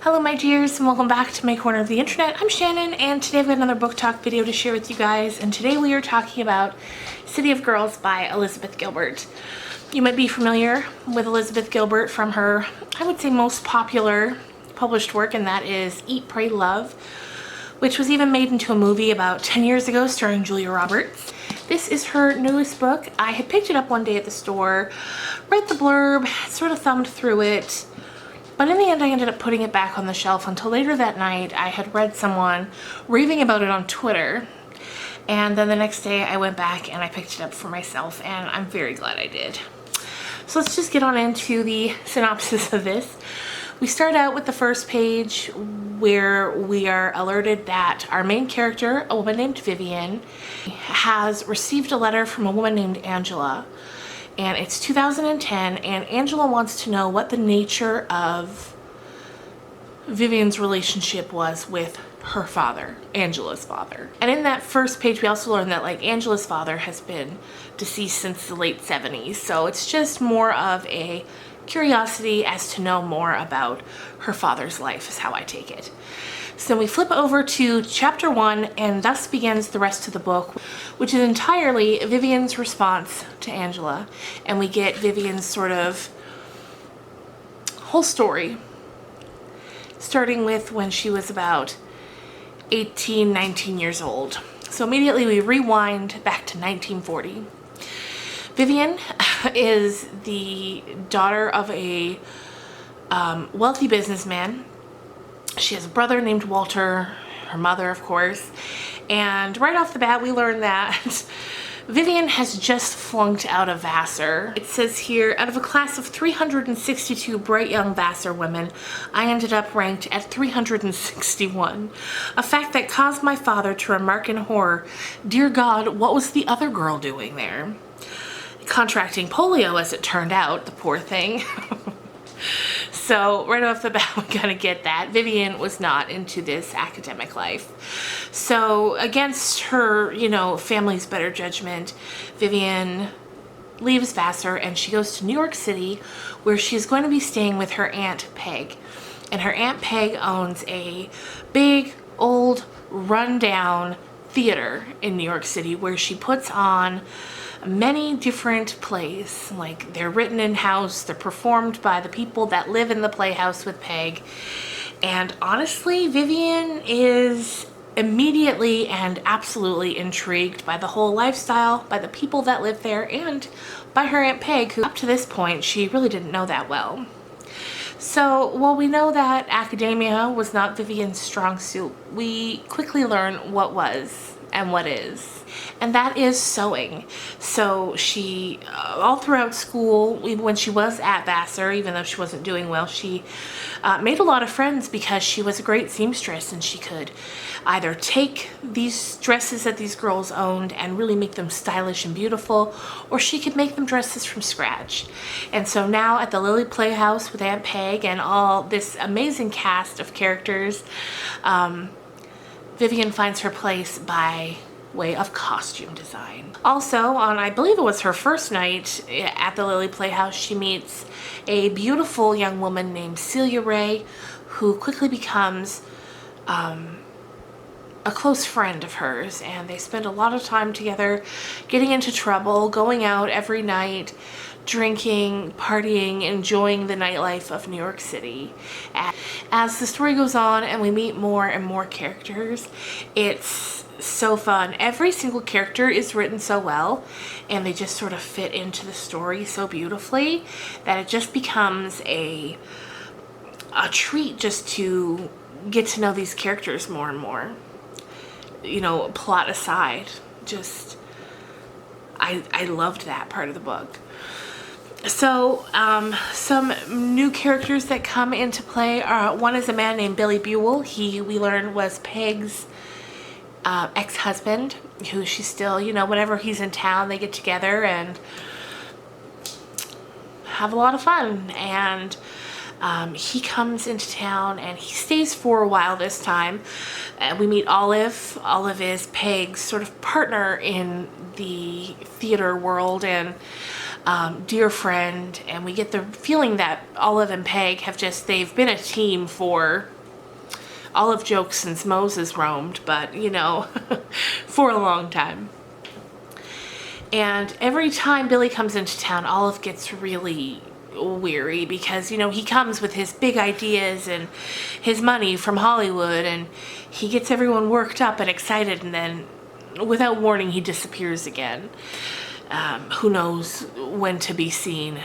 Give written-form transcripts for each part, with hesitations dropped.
Hello my dears, and welcome back to my corner of the internet. I'm Shannon, and today I've got another book talk video to share with you guys, and today we are talking about City of Girls by Elizabeth Gilbert. You might be familiar with Elizabeth Gilbert from her, I would say, most popular published work, and that is Eat, Pray, Love, which was even made into a movie about 10 years ago starring Julia Roberts. This is her newest book. I had picked it up one day at the store, read the blurb, sort of thumbed through it, but in the end I ended up putting it back on the shelf until later that night. I had read someone raving about it on Twitter, and then the next day I went back and I picked it up for myself, and I'm very glad I did. So let's just get on into the synopsis of this. We start out with the first page where we are alerted that our main character, a woman named Vivian, has received a letter from a woman named Angela. And it's 2010, and Angela wants to know what the nature of Vivian's relationship was with her father, Angela's father. And in that first page, we also learn that Angela's father has been deceased since the late 70s. So it's just more of a curiosity as to know more about her father's life, is how I take it. So we flip over to chapter 1, and thus begins the rest of the book, which is entirely Vivian's response to Angela. And we get Vivian's sort of whole story, starting with when she was about 18, 19 years old. So immediately we rewind back to 1940. Vivian is the daughter of a wealthy businessman. She has a brother named Walter, her mother, of course, and right off the bat we learn that Vivian has just flunked out of Vassar. It says here, out of a class of 362 bright young Vassar women, I ended up ranked at 361. A fact that caused my father to remark in horror, "Dear God, what was the other girl doing there?" Contracting polio, as it turned out, the poor thing. So right off the bat, we gotta get that Vivian was not into this academic life. So against her, family's better judgment, Vivian leaves Vassar and she goes to New York City, where she's going to be staying with her Aunt Peg. And her Aunt Peg owns a big, old, rundown theater in New York City where she puts on many different plays. They're written in-house, they're performed by the people that live in the playhouse with Peg. And honestly, Vivian is immediately and absolutely intrigued by the whole lifestyle, by the people that live there, and by her Aunt Peg, who up to this point she really didn't know that well. So while we know that academia was not Vivian's strong suit, we quickly learn what was and what is, and that is sewing. So she, all throughout school, when she was at Vassar, even though she wasn't doing well, she made a lot of friends because she was a great seamstress, and she could either take these dresses that these girls owned and really make them stylish and beautiful, or she could make them dresses from scratch. And so now at the Lily Playhouse with Aunt Peg and all this amazing cast of characters, Vivian finds her place by way of costume design. Also, on, I believe it was her first night at the Lily Playhouse, she meets a beautiful young woman named Celia Ray, who quickly becomes a close friend of hers, and they spend a lot of time together, getting into trouble, going out every night, drinking, partying, enjoying the nightlife of New York City. As the story goes on and we meet more and more characters, it's so fun. Every single character is written so well, and they just sort of fit into the story so beautifully that it just becomes a treat just to get to know these characters more and more. Plot aside, just I loved that part of the book. So some new characters that come into play are, one is a man named Billy Buell. We learned was Peg's ex-husband, who she still, whenever he's in town, they get together and have a lot of fun. And he comes into town and he stays for a while this time. We meet Olive. Olive is Peg's sort of partner in the theater world and dear friend, and we get the feeling that Olive and Peg have they've been a team for Olive jokes since Moses roamed, but you know, for a long time. And every time Billy comes into town, Olive gets really weary because, you know, he comes with his big ideas and his money from Hollywood, and he gets everyone worked up and excited, and then without warning he disappears again. Who knows when to be seen,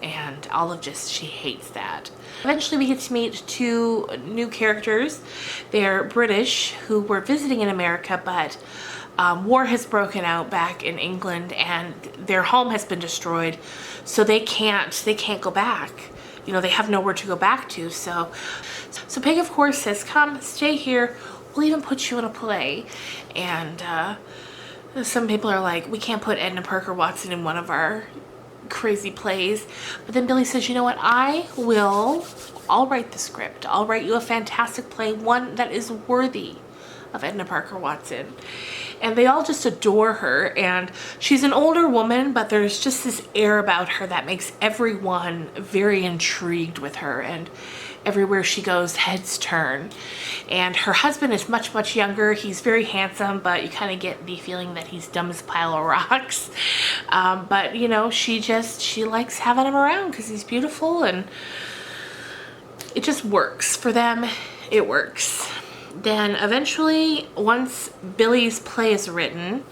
and Olive just, she hates that. Eventually we get to meet two new characters. They're British who were visiting in America, but war has broken out back in England and their home has been destroyed, so they can't go back. You know, they have nowhere to go back to. So Peg, of course, says, come, stay here. We'll even put you in a play. And some people are like, we can't put Edna Parker Watson in one of our crazy plays. But then Billy says, you know what, I'll write the script. I'll write you a fantastic play, one that is worthy of Edna Parker Watson. And they all just adore her, and she's an older woman, but there's just this air about her that makes everyone very intrigued with her, and everywhere she goes, heads turn. And her husband is much, much younger. He's very handsome, but you kind of get the feeling that he's dumb as a pile of rocks. But you know, she likes having him around because he's beautiful, and it just works for them. It works. Then eventually, once Billy's play is written,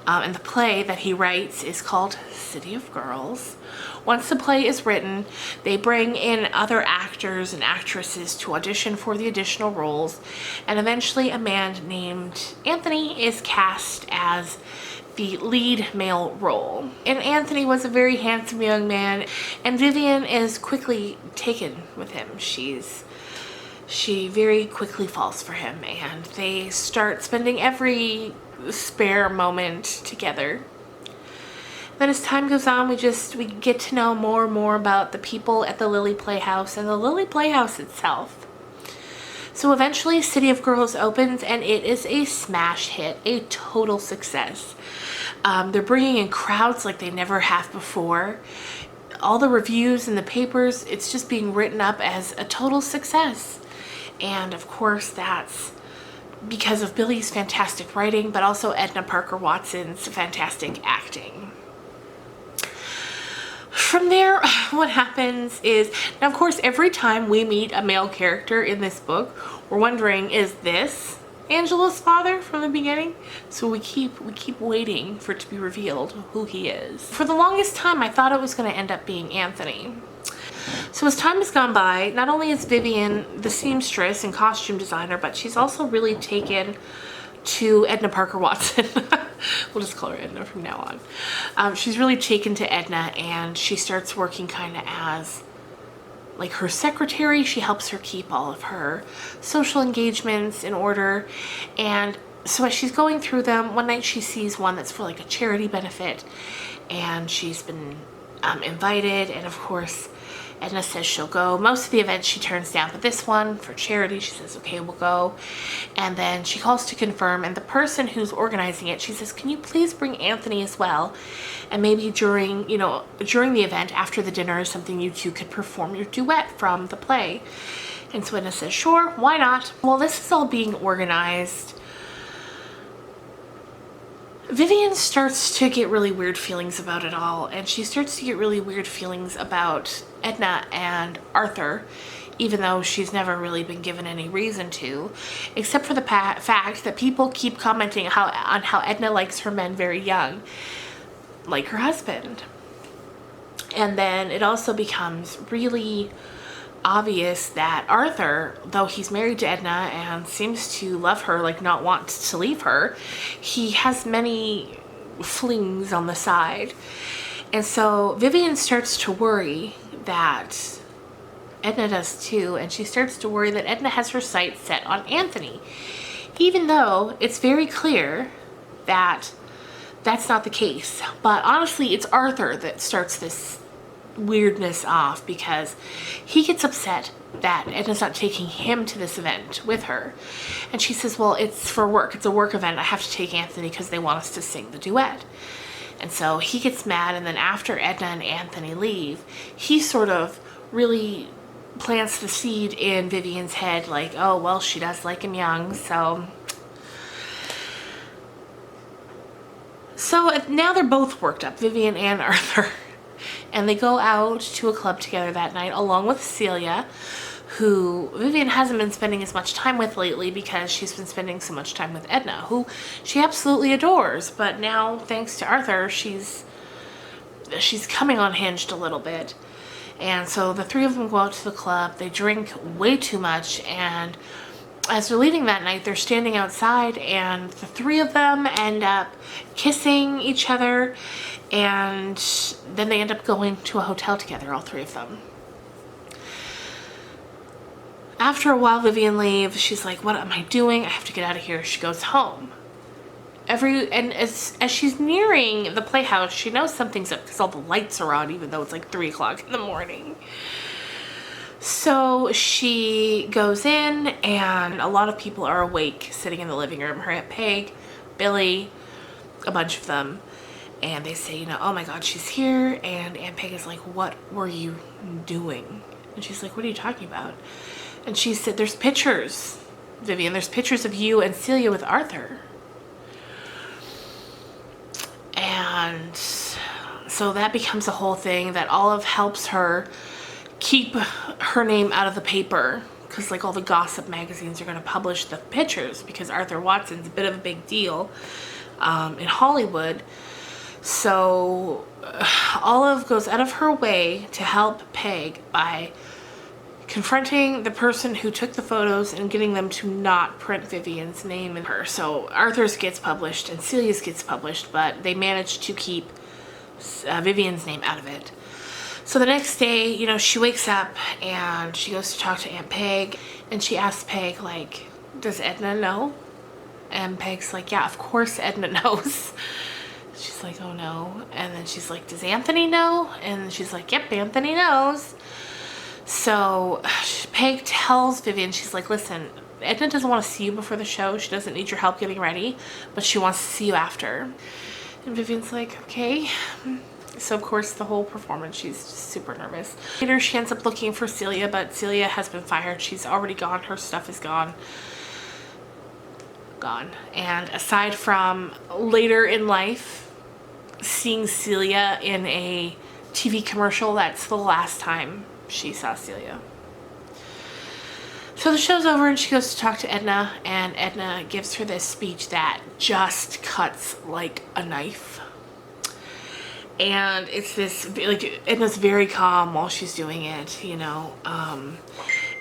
and the play that he writes is called City of Girls. Once the play is written, they bring in other actors and actresses to audition for the additional roles, and eventually a man named Anthony is cast as the lead male role. And Anthony was a very handsome young man, and Vivian is quickly taken with him. She very quickly falls for him, and they start spending every spare moment together. Then as time goes on, we get to know more and more about the people at the Lily Playhouse and the Lily Playhouse itself. So eventually City of Girls opens, and it is a smash hit, a total success. They're bringing in crowds like they never have before. All the reviews in the papers, it's just being written up as a total success. And of course, that's because of Billy's fantastic writing, but also Edna Parker Watson's fantastic acting. From there, what happens is, now of course, every time we meet a male character in this book, we're wondering, is this Angela's father from the beginning? So we keep waiting for it to be revealed who he is. For the longest time, I thought it was going to end up being Anthony. So as time has gone by, not only is Vivian the seamstress and costume designer, but she's also really taken to Edna Parker Watson. We'll just call her Edna from now on. She's really taken to Edna, and she starts working kind of as like her secretary. She helps her keep all of her social engagements in order. And so as she's going through them, one night she sees one that's for like a charity benefit, and she's been invited, and of course Edna says she'll go. Most of the events she turns down, but this one for charity, she says, okay, we'll go. And then she calls to confirm, and the person who's organizing it, she says, can you please bring Anthony as well? And maybe during the event, after the dinner or something, you two could perform your duet from the play. And so Edna says, sure, why not? Well, this is all being organized. Vivian starts to get really weird feelings about it all, and she starts to get really weird feelings about Edna and Arthur, even though she's never really been given any reason to, except for the fact that people keep commenting on how Edna likes her men very young, like her husband. And then it also becomes really obvious that Arthur, though he's married to Edna and seems to love her, like not want to leave her, he has many flings on the side. And so Vivian starts to worry that Edna does too, and she starts to worry that Edna has her sights set on Anthony, even though it's very clear that that's not the case. But honestly, it's Arthur that starts this weirdness off, because he gets upset that Edna's not taking him to this event with her. And she says, well, it's for work. It's a work event. I have to take Anthony because they want us to sing the duet. And so he gets mad, and then after Edna and Anthony leave, he sort of really plants the seed in Vivian's head, like, oh, well, she does like him young, so now they're both worked up, Vivian and Arthur, and they go out to a club together that night along with Celia, who Vivian hasn't been spending as much time with lately because she's been spending so much time with Edna, who she absolutely adores, but now thanks to Arthur she's coming unhinged a little bit. And so the three of them go out to the club, they drink way too much, and as they're leaving that night, they're standing outside and the three of them end up kissing each other, and then they end up going to a hotel together, all three of them. After a while, Vivian leaves. She's like, what am I doing? I have to get out of here. She goes home. And as she's nearing the playhouse, she knows something's up because all the lights are on, even though it's like 3 o'clock in the morning. So she goes in, and a lot of people are awake sitting in the living room. Her Aunt Peg, Billy, a bunch of them. And they say, you know, oh my God, she's here. And Aunt Peg is like, what were you doing? And she's like, what are you talking about? And she said, there's pictures, Vivian, there's pictures of you and Celia with Arthur. And so that becomes a whole thing that Olive helps her keep her name out of the paper, because like all the gossip magazines are going to publish the pictures because Arthur Watson's a bit of a big deal in Hollywood. So Olive goes out of her way to help Peg by confronting the person who took the photos and getting them to not print Vivian's name in her. So Arthur's gets published and Celia's gets published, but they managed to keep Vivian's name out of it. So the next day, you know, she wakes up and she goes to talk to Aunt Peg, and she asks Peg, like, does Edna know? And Peg's like, yeah, of course Edna knows. She's like, oh no. And then she's like, does Anthony know? And she's like, yep, Anthony knows. So Peg tells Vivian, she's like, listen, Edna doesn't want to see you before the show. She doesn't need your help getting ready, but she wants to see you after. And Vivian's like, okay. So of course the whole performance, she's super nervous. Later she ends up looking for Celia, but Celia has been fired. She's already gone. Her stuff is gone. And aside from later in life seeing Celia in a TV commercial, that's the last time she saw Celia. So the show's over and she goes to talk to Edna, and Edna gives her this speech that just cuts like a knife. And it's this, like, Edna's very calm while she's doing it, you know.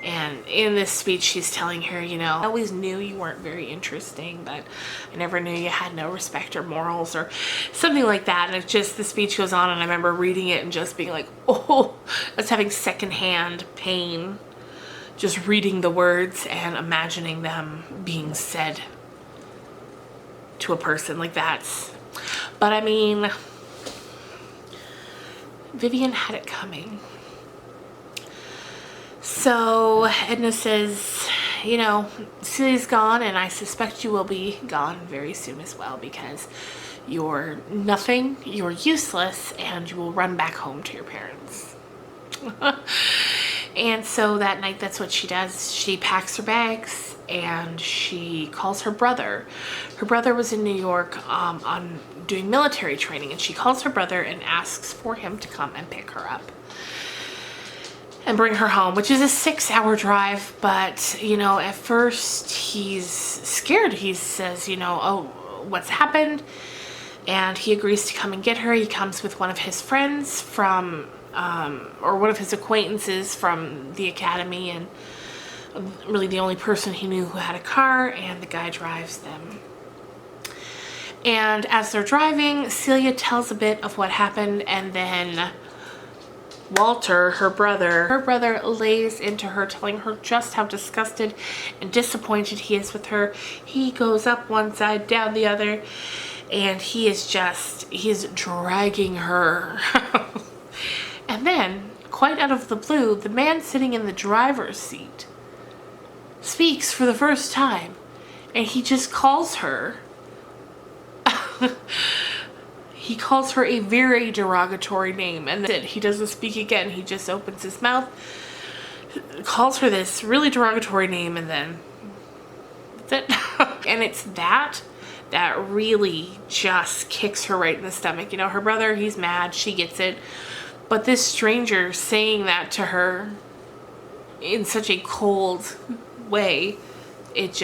And in this speech, she's telling her, you know, I always knew you weren't very interesting, but I never knew you had no respect or morals or something like that. And it's just, the speech goes on, and I remember reading it and just being like, oh, I was having secondhand pain just reading the words and imagining them being said to a person like that. But I mean, Vivian had it coming. So Edna says, you know, Celia's gone, and I suspect you will be gone very soon as well, because you're nothing, you're useless, and you will run back home to your parents. And so that night, that's what she does. She packs her bags and she calls her brother. Her brother was in New York on doing military training, and she calls her brother and asks for him to come and pick her up and bring her home, which is a 6-hour drive. But, you know, at first he's scared. He says, you know, oh, what's happened? And he agrees to come and get her. He comes with one of his friends from, or one of his acquaintances from the academy, and really the only person he knew who had a car, and the guy drives them. And as they're driving, Celia tells a bit of what happened, and then Walter, her brother lays into her, telling her just how disgusted and disappointed he is with her. He goes up one side, down the other, and he is dragging her. And then, quite out of the blue, the man sitting in the driver's seat speaks for the first time, and he just calls her he calls her a very derogatory name, and then he doesn't speak again. He just opens his mouth calls her this really derogatory name, and then that's it. And it's that really just kicks her right in the stomach. You know, her brother, he's mad, she gets it. But this stranger saying that to her in such a cold way, it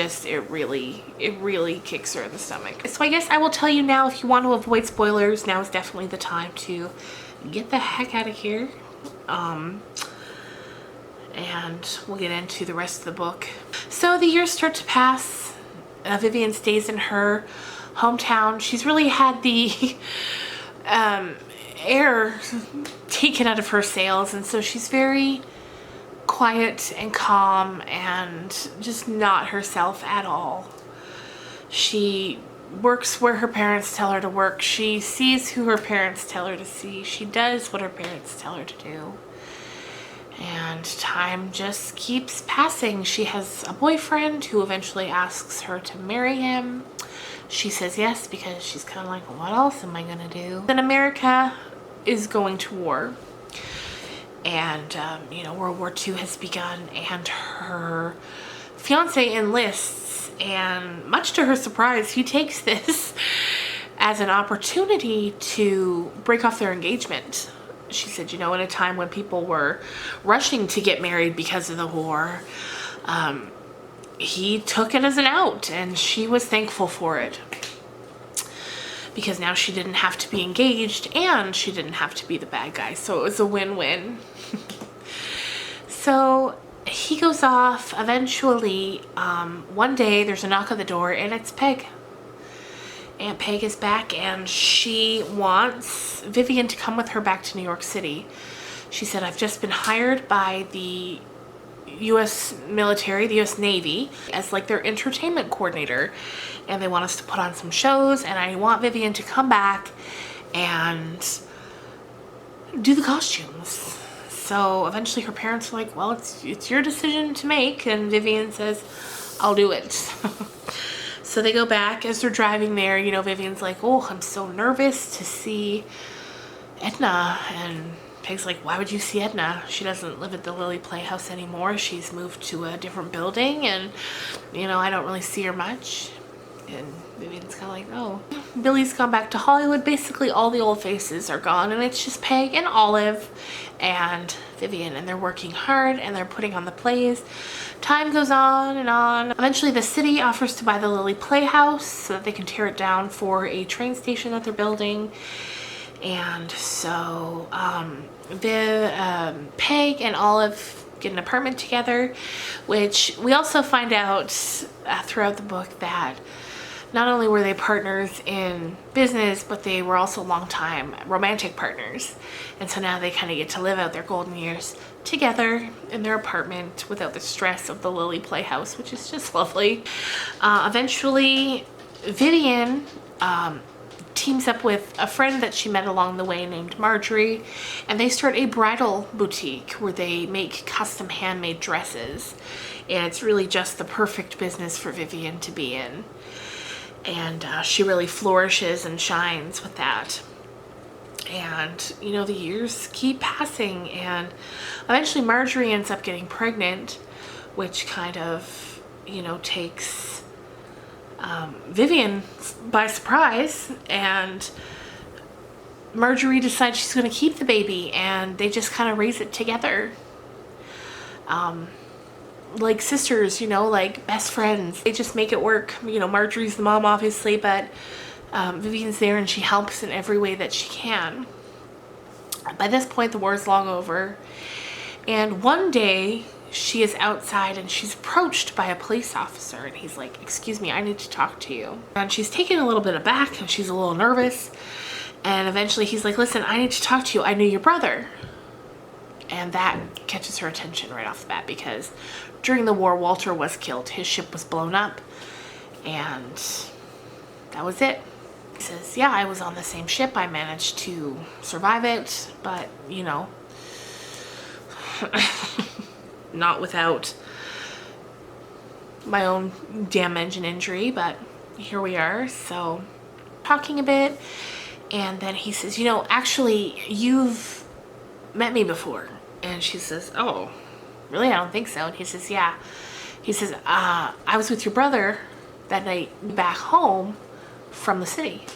really kicks her in the stomach. So I guess I will tell you now, if you want to avoid spoilers, now is definitely the time to get the heck out of here. And we'll get into the rest of the book. So the years start to pass. Vivian stays in her hometown. She's really had the air taken out of her sails, and so she's very quiet and calm and just not herself at all. She works where her parents tell her to work. She sees who her parents tell her to see. She does what her parents tell her to do. And time just keeps passing. She has a boyfriend who eventually asks her to marry him. She says yes because she's kind of like, well, what else am I gonna do? Then America is going to war. And, you know, World War II has begun, and her fiance enlists, and much to her surprise, he takes this as an opportunity to break off their engagement. She said, you know, at a time when people were rushing to get married because of the war, he took it as an out, and she was thankful for it. Because now she didn't have to be engaged, and she didn't have to be the bad guy. So it was a win-win. So he goes off. Eventually, one day there's a knock on the door, and it's Peg. Aunt Peg is back, and she wants Vivian to come with her back to New York City. She said, I've just been hired by the U.S. military, the U.S. Navy, as like their entertainment coordinator, and they want us to put on some shows, and I want Vivian to come back and do the costumes. So eventually her parents are like, well, it's your decision to make, and Vivian says, I'll do it. So they go back. As they're driving there, you know, Vivian's like, oh, I'm so nervous to see Edna. And Peg's like, why would you see Edna? She doesn't live at the Lily Playhouse anymore. She's moved to a different building, and, you know, I don't really see her much. And Vivian's kind of like, oh. Billy's gone back to Hollywood. Basically, all the old faces are gone, and it's just Peg and Olive and Vivian, and they're working hard, and they're putting on the plays. Time goes on and on. Eventually, the city offers to buy the Lily Playhouse so that they can tear it down for a train station that they're building. And so, Peg and Olive get an apartment together, which we also find out throughout the book that not only were they partners in business, but they were also longtime romantic partners. And so now they kind of get to live out their golden years together in their apartment without the stress of the Lily Playhouse, which is just lovely. Eventually, Vivian teams up with a friend that she met along the way named Marjorie, and they start a bridal boutique where they make custom handmade dresses. And it's really just the perfect business for Vivian to be in. And she really flourishes and shines with that. And, you know, the years keep passing, and eventually Marjorie ends up getting pregnant, which kind of, you know, takes Vivian by surprise. And Marjorie decides she's going to keep the baby, and they just kind of raise it together. Like sisters, you know, like best friends. They just make it work. You know, Marjorie's the mom, obviously, but Vivian's there, and she helps in every way that she can. By this point, the war is long over, and one day she is outside and she's approached by a police officer, and he's like, excuse me, I need to talk to you. And she's taken a little bit aback, and she's a little nervous, and eventually he's like, listen, I need to talk to you. I knew your brother. And that catches her attention right off the bat, because during the war, Walter was killed. His ship was blown up, and that was it. He says, yeah, I was on the same ship. I managed to survive it, but, you know, not without my own damage and injury, but here we are. So, talking a bit, and then he says, you know, actually, you've met me before. And she says, oh, really? I don't think so. And he says, yeah. He says, I was with your brother that night back home from the city.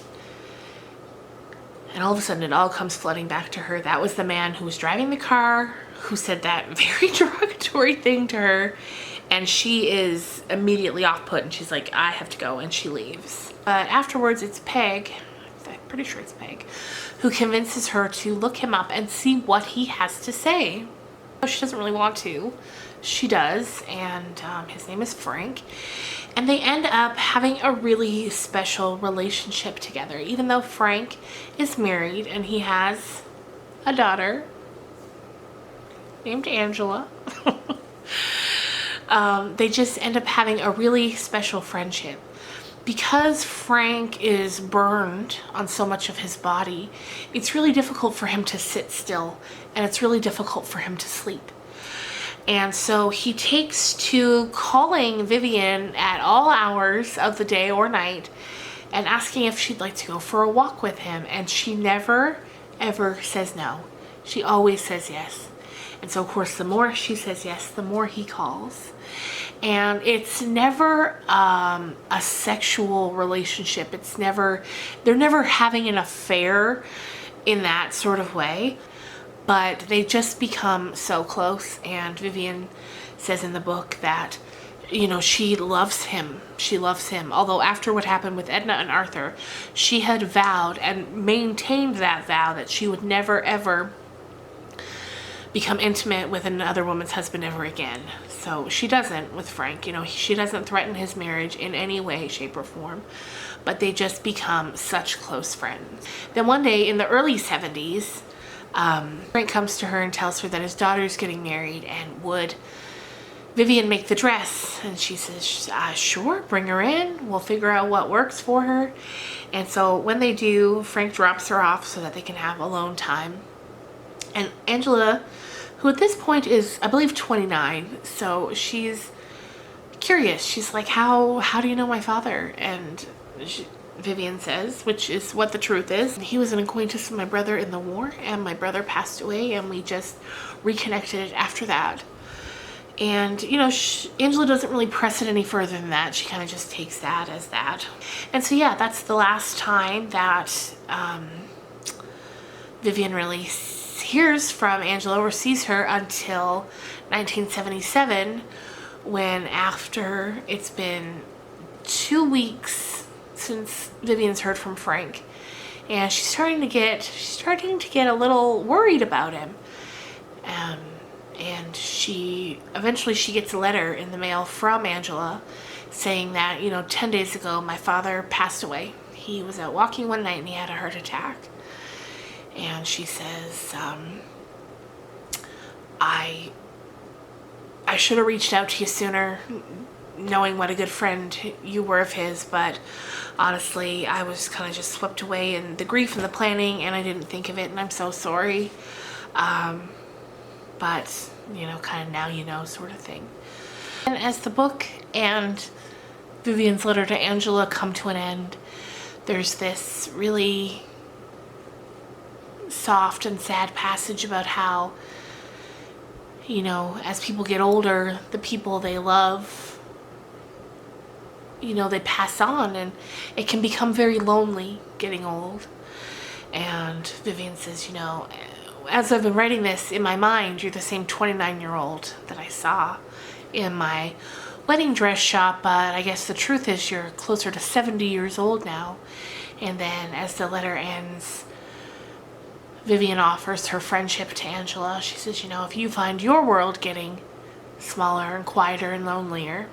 And all of a sudden it all comes flooding back to her. That was the man who was driving the car, who said that very derogatory thing to her. And she is immediately off put, and she's like, I have to go, and she leaves. But afterwards it's Peg, I'm pretty sure it's Peg, who convinces her to look him up and see what he has to say. She doesn't really want to. She does, and his name is Frank. And they end up having a really special relationship together, even though Frank is married and he has a daughter named Angela. They just end up having a really special friendship. Because Frank is burned on so much of his body, it's really difficult for him to sit still, and it's really difficult for him to sleep. And so he takes to calling Vivian at all hours of the day or night and asking if she'd like to go for a walk with him. And she never, ever says no. She always says yes. And so, of course, the more she says yes, the more he calls. And it's never a sexual relationship. It's never, they're never having an affair in that sort of way. But they just become so close, and Vivian says in the book that, you know, she loves him. She loves him. Although after what happened with Edna and Arthur, she had vowed and maintained that vow that she would never, ever become intimate with another woman's husband ever again. So she doesn't with Frank. You know, she doesn't threaten his marriage in any way, shape, or form. But they just become such close friends. Then one day in the early 70s, Frank comes to her and tells her that his daughter's getting married, and would Vivian make the dress? And she says, sure, bring her in. We'll figure out what works for her. And so when they do, Frank drops her off so that they can have alone time. And Angela, who at this point is, I believe, 29, so she's curious. She's like, how do you know my father? And Vivian says, which is what the truth is, he was an acquaintance with my brother in the war, and my brother passed away, and we just reconnected after that. And, you know, Angela doesn't really press it any further than that. She kind of just takes that as that. And so, yeah, that's the last time that Vivian really hears from Angela or sees her until 1977, when, after it's been 2 weeks since Vivian's heard from Frank, and she's starting to get a little worried about him. And eventually she gets a letter in the mail from Angela saying that, you know, 10 days ago my father passed away. He was out walking one night and he had a heart attack. And she says, I should have reached out to you sooner, knowing what a good friend you were of his, but honestly, I was kind of just swept away in the grief and the planning, and I didn't think of it, and I'm so sorry. But, you know, kind of now you know sort of thing. And as the book and Vivian's letter to Angela come to an end, there's this really soft and sad passage about how, you know, as people get older, the people they love, you know, they pass on, and it can become very lonely getting old. And Vivian says, you know, as I've been writing this, in my mind, you're the same 29-year-old that I saw in my wedding dress shop, but I guess the truth is you're closer to 70 years old now. And then as the letter ends, Vivian offers her friendship to Angela. She says, you know, if you find your world getting smaller and quieter and lonelier,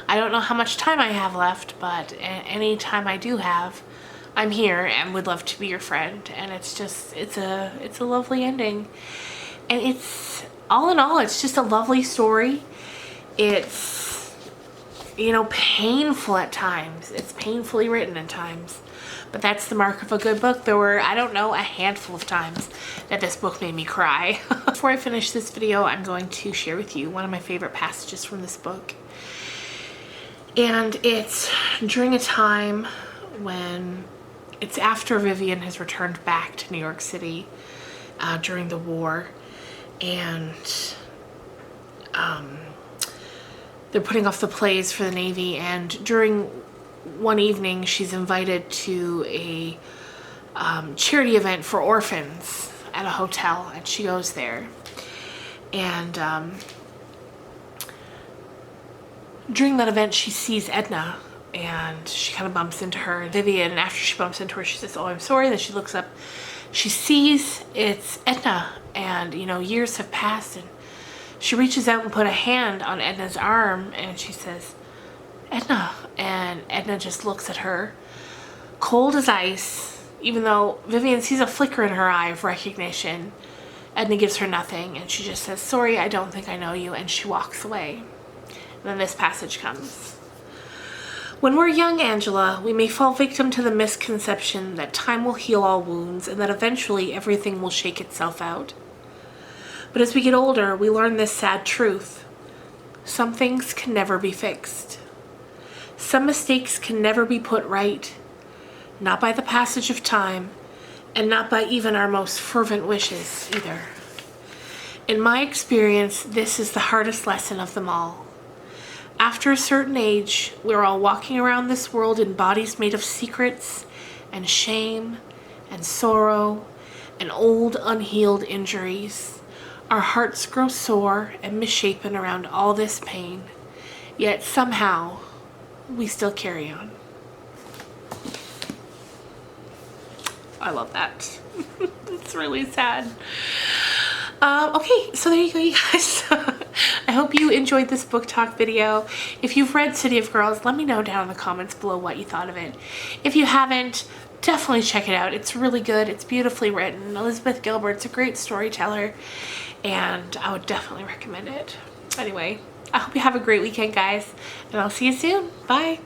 I don't know how much time I have left, but any time I do have, I'm here and would love to be your friend. And it's just, it's a lovely ending. And it's, all in all, it's just a lovely story. It's, you know, painful at times. It's painfully written at times. But that's the mark of a good book. There were, I don't know, a handful of times that this book made me cry. Before I finish this video, I'm going to share with you one of my favorite passages from this book. And it's during a time when it's after Vivian has returned back to New York City during the war. And they're putting off the plays for the Navy, and during one evening she's invited to a charity event for orphans at a hotel, and she goes there, and during that event she sees Edna, and she kind of bumps into her. Vivian, and after she bumps into her, she says, "Oh, I'm sorry." Then she looks up, she sees it's Edna, and you know, years have passed, and she reaches out and put a hand on Edna's arm, and she says, "Edna," and Edna just looks at her, cold as ice. Even though Vivian sees a flicker in her eye of recognition, Edna gives her nothing, and she just says, "Sorry, I don't think I know you," and she walks away. And then this passage comes. When we're young, Angela, we may fall victim to the misconception that time will heal all wounds and that eventually everything will shake itself out. But as we get older, we learn this sad truth. Some things can never be fixed. Some mistakes can never be put right, not by the passage of time, and not by even our most fervent wishes either. In my experience, this is the hardest lesson of them all. After a certain age, we're all walking around this world in bodies made of secrets and shame and sorrow and old unhealed injuries. Our hearts grow sore and misshapen around all this pain, yet somehow we still carry on. I love that. It's really sad. Okay, so there you go, you guys. I hope you enjoyed this book talk video. If you've read City of Girls, let me know down in the comments below what you thought of it. If you haven't, definitely check it out. It's really good. It's beautifully written. Elizabeth Gilbert's a great storyteller, and I would definitely recommend it. Anyway, I hope you have a great weekend, guys, and I'll see you soon. Bye.